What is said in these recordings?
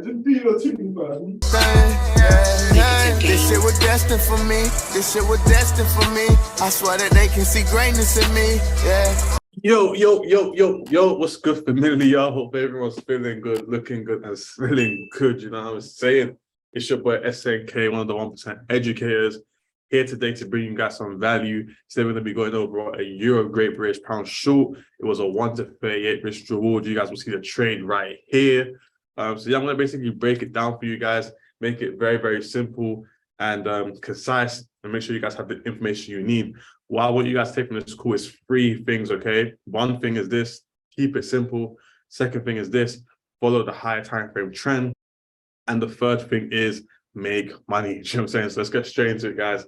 Just do your thing, man. This shit was destined for me. This shit was destined for me. I swear that they can see greatness in me. Yeah. Yo, what's good family, y'all? Hope everyone's feeling good, looking good, and feeling good. You know what I'm saying? It's your boy SNK, one of the 1% educators, here today to bring you guys some value. Today we're going to be going over a Euro Great British Pound short. It was a 1-38 risk reward. You guys will see the trade right here. So yeah, I'm going to basically break it down for you guys, make it very, very simple and concise, and make sure you guys have the information you need. What I want you guys to take from this call is 3 things, okay? One thing is this, keep it simple. Second thing is this, follow the higher time frame trend. And the third thing is make money. You know what I'm saying? So let's get straight into it, guys.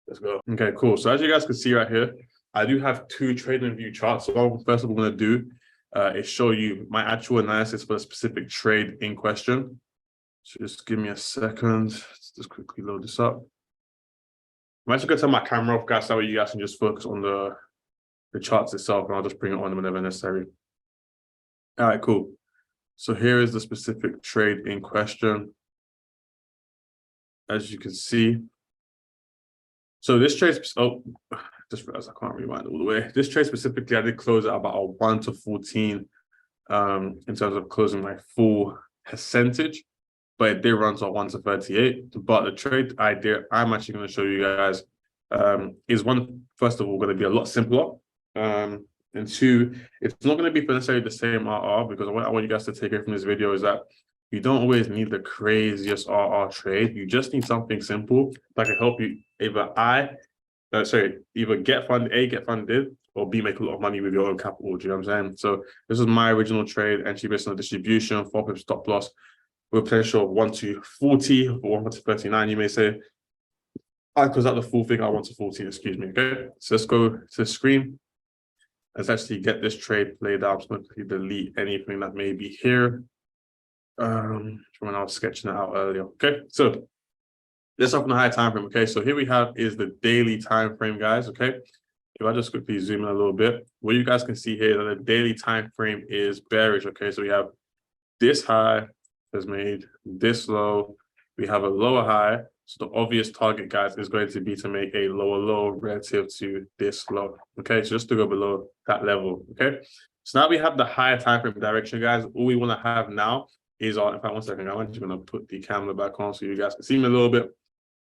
Let's go. Okay, cool. So as you guys can see right here, I do have 2 trading view charts. So what first of all I'm going to do is show you my actual analysis for the specific trade in question. So just give me a second. Let's just quickly load this up. I'm actually going to turn my camera off, guys, that way you guys can just focus on the charts itself, and I'll just bring it on whenever necessary. All right, cool. So here is the specific trade in question. As you can see. So this trade, just realized I can't rewind all the way. This trade specifically, I did close at about a 1-14 in terms of closing my full percentage. But it did run to a 1-38. But the trade idea I'm actually going to show you guys is one, first of all, going to be a lot simpler. And 2, it's not going to be necessarily the same RR, because what I want you guys to take away from this video is that you don't always need the craziest RR trade. You just need something simple that can help you either get funded, or B, make a lot of money with your own capital. Do you know what I'm saying? So this is my original trade, entry based on the distribution, 4 pips stop loss, with potential of 1-40 or 1-39, you may say. I close out the full thing at 1-14, excuse me. Okay, so let's go to the screen. Let's actually get this trade played out. I'm just going to delete anything that may be here from when I was sketching it out earlier. Okay, so let's open the high time frame. Okay, so here we have is the daily time frame, guys. Okay, if I just quickly zoom in a little bit, what you guys can see here that the daily time frame is bearish. Okay, so we have this high has made this low, we have a lower high, so the obvious target, guys, is going to be to make a lower low relative to this low. Okay, so just to go below that level. Okay, so now we have the higher time frame direction, guys. All we want to have now is our, in fact, one second, I'm just going to put the camera back on so you guys can see me a little bit.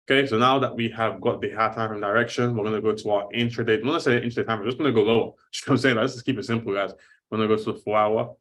Okay, so now that we have got the high time frame direction, we're going to go to our intraday, not necessarily intraday time frame, we're just going to go lower. You know what I'm saying? Let's just keep it simple, guys. We're going to go to the 4-hour.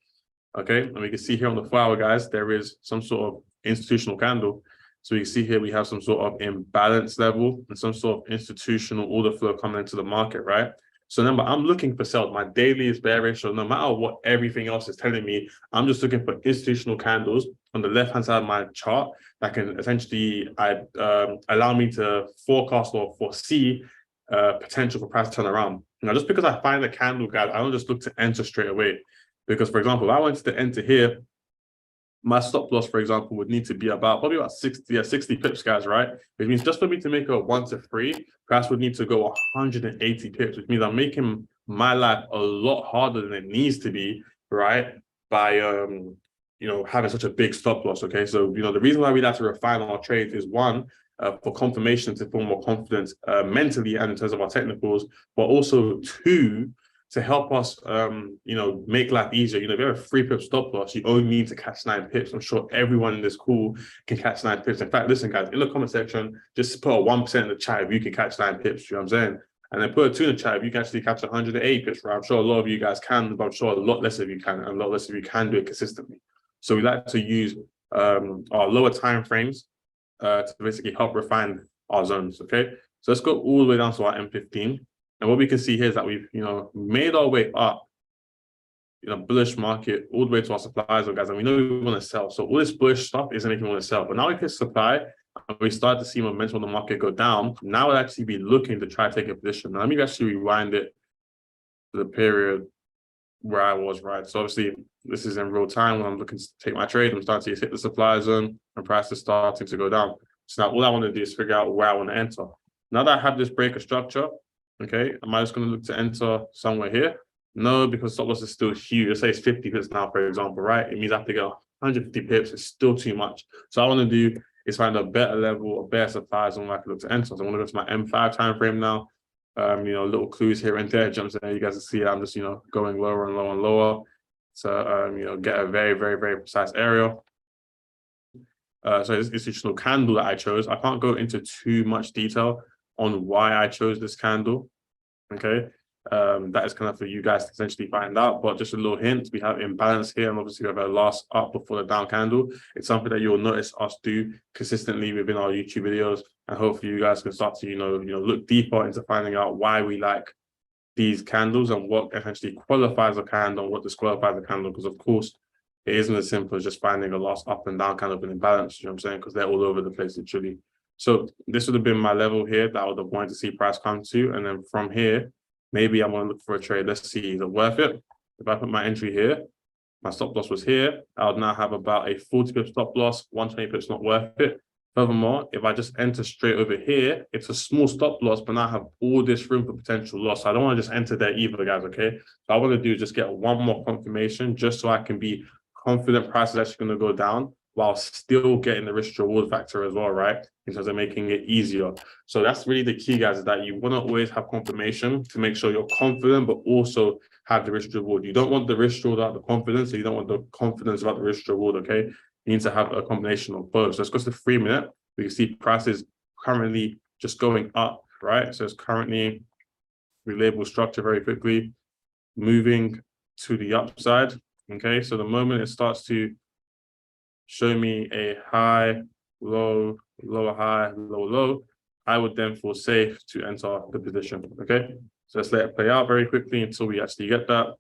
Okay, and we can see here on the 4-hour, guys, there is some sort of institutional candle. So you can see here we have some sort of imbalance level and some sort of institutional order flow coming into the market, right? So remember, I'm looking for sales. My daily is bearish, so no matter what everything else is telling me, I'm just looking for institutional candles on the left-hand side of my chart that can essentially allow me to forecast or foresee potential for price turnaround. Now, just because I find a candle, guys, I don't just look to enter straight away. Because, for example, if I wanted to enter here, my stop loss, for example, would need to be probably about 60 pips, guys, right? Which means just for me to make a 1-3, price would need to go 180 pips, which means I'm making my life a lot harder than it needs to be, right? By having such a big stop loss. Okay, so the reason why we like to refine our trades is 1, for confirmation, to feel more confident mentally and in terms of our technicals, but also 2, to help us, make life easier. If you have a 3 pip stop loss, you only need to catch 9 pips. I'm sure everyone in this call can catch 9 pips. In fact, listen, guys, in the comment section, just put a 1% in the chat if you can catch 9 pips. You know what I'm saying? And then put a 2 in the chat if you can actually catch 108 pips, right? I'm sure a lot of you guys can, but I'm sure a lot less of you can, and a lot less of you can do it consistently. So we like to use our lower time frames to basically help refine our zones. Okay, so let's go all the way down to our M15. And what we can see here is that we've, made our way up, bullish market all the way to our supply zone, guys. And we know we want to sell. So all this bullish stuff isn't making we want to sell. But now we hit supply and we start to see momentum on the market go down. Now we'll actually be looking to try to take a position. Now let me actually rewind it to the period where I was, right? So obviously this is in real time when I'm looking to take my trade. I'm starting to hit the supply zone and price is starting to go down. So now all I want to do is figure out where I want to enter. Now that I have this breaker structure, okay, am I just going to look to enter somewhere here? No, because stop loss is still huge. Let's say it's 50 pips now, for example, right? It means I have to get 150 pips is still too much. So I want to do is find a better level, a better supply zone where I can look to enter. So I'm going to go to my M5 time frame now. Little clues here and there. Jumps in there. You guys can see I'm just, going lower and lower and lower. So, get a very, very, very precise area. So this institutional candle that I chose, I can't go into too much detail on why I chose this candle. Okay. That is kind of for you guys to essentially find out, but just a little hint, we have imbalance here, and obviously we have a last up before the down candle. It's something that you'll notice us do consistently within our YouTube videos, and hopefully you guys can start to look deeper into finding out why we like these candles and what essentially qualifies a candle and what disqualifies a candle, because of course it isn't as simple as just finding a last up and down kind of an imbalance, you know what I'm saying, because they're all over the place literally. So this would have been my level here that I would have wanted to see price come to, and then from here maybe I'm going to look for a trade. Let's see, is it worth it? If I put my entry here, my stop loss was here, I would now have about a 40 pip stop loss, 120 pips not worth it. Furthermore, if I just enter straight over here, it's a small stop loss, but now I have all this room for potential loss. So I don't want to just enter there either, guys, okay? So I want to do is just get one more confirmation just so I can be confident price is actually going to go down while still getting the risk reward factor as well, right? In terms of making it easier. So that's really the key, guys, is that you want to always have confirmation to make sure you're confident, but also have the risk reward. You don't want the risk reward without the confidence, so you don't want the confidence without the risk reward, okay? You need to have a combination of both. So let's go to the 3 minute. We can see prices currently just going up, right? So it's currently, we label structure very quickly, moving to the upside, okay? So the moment it starts to show me a high, low, lower high, low, low, I would then feel safe to enter the position, okay? So let's let it play out very quickly until we actually get that.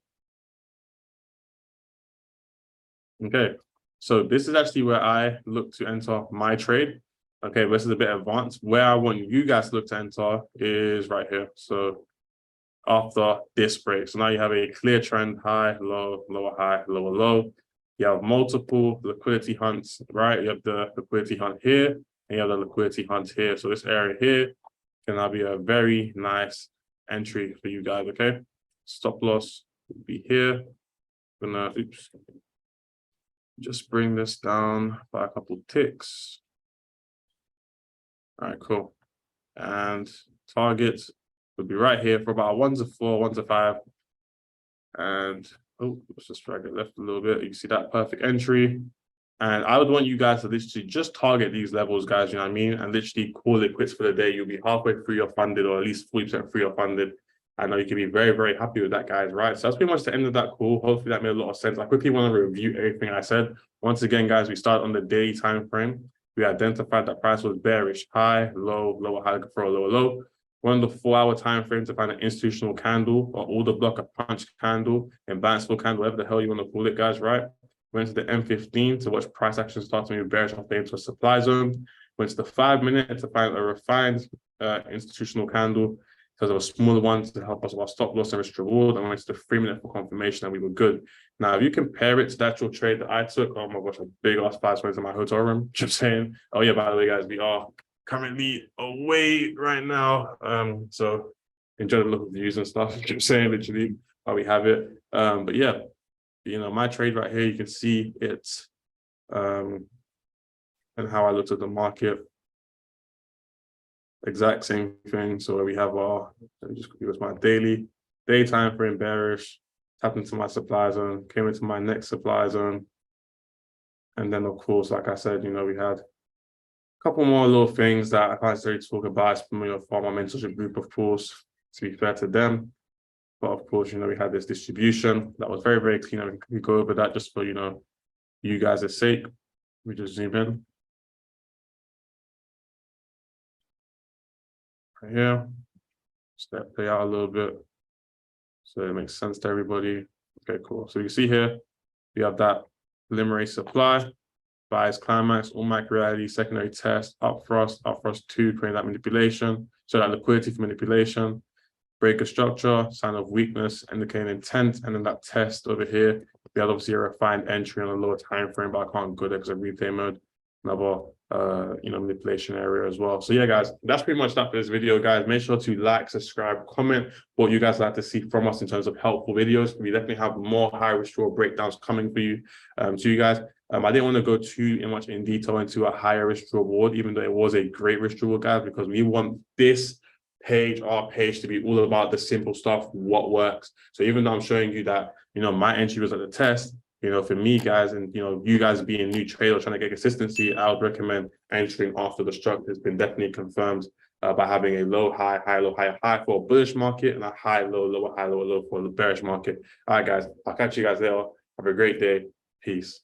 Okay, so this is actually where I look to enter my trade. Okay, this is a bit advanced. Where I want you guys to look to enter is right here. So after this break, so now you have a clear trend, high, low, lower high, lower low. You have multiple liquidity hunts, right? You have the liquidity hunt here, and you have the liquidity hunt here. So this area here can now be a very nice entry for you guys, okay? Stop loss will be here. I'm gonna, just bring this down by a couple ticks. All right, cool. And target would be right here for about 1 to 4, 1 to 5. And let's just drag it left a little bit. You can see that perfect entry. And I would want you guys to literally just target these levels, guys, you know what I mean? And literally call it quits for the day. You'll be halfway through your funded, or at least 40% through your funded. I know you can be very, very happy with that, guys, right? So that's pretty much the end of that call. Hopefully that made a lot of sense. I quickly want to review everything I said. Once again, guys, we started on the daily time frame. We identified that price was bearish, high, low, lower high, for a lower low. We're on the 4-hour time frame to find an institutional candle or order block, a punch candle, imbalanceable candle, whatever the hell you want to call it, guys, right? Went to the M15 to watch price action start to move bearish off into a supply zone. Went to the 5 minute to find a refined institutional candle because of a smaller one to help us with our stop loss and risk reward. And went to the 3 minute for confirmation that we were good. Now, if you compare it to the actual trade that I took, oh my gosh, a big ass 5 swings in my hotel room. Just saying. Oh yeah, by the way, guys, we are currently away right now. So enjoy the look of views and stuff. Just saying, literally, how we have it. But yeah, my trade right here, you can see it and how I looked at the market. Exact same thing. So we have our, let me just give us my daily time frame bearish, tapped into my supply zone, came into my next supply zone. And then of course, like I said, we had a couple more little things that I can't necessarily talk about. It's familiar for my mentorship group, of course, to be fair to them. But of course, we had this distribution that was very, very clean. And we go over that just for, you guys' sake. We just zoom in. Right here. Just let it play out a little bit. So it makes sense to everybody. Okay, cool. So you see here, we have that preliminary supply, bias climax, all micro-reality, secondary test, up thrust 2, creating that manipulation. So that liquidity for manipulation. Breaker structure, sign of weakness, indicating intent, and then that test over here. We had obviously a refined entry on a lower time frame, but I can't go there because of replay mode. another manipulation area as well. So yeah, guys, that's pretty much that for this video, guys. Make sure to like, subscribe, comment what you guys like to see from us in terms of helpful videos. We definitely have more high risk reward breakdowns coming for you, to you guys. I didn't want to go too much in detail into a higher risk reward, even though it was a great risk reward, guys, because we want this page, our page, to be all about the simple stuff, what works. So even though I'm showing you that, my entry was at the test, for me, guys, and you guys being new trader trying to get consistency, I would recommend entering after the structure has been definitely confirmed by having a low, high, high, low, high, high for a bullish market and a high, low, lower, high, lower, low for the bearish market. All right, guys, I'll catch you guys later. Have a great day. Peace.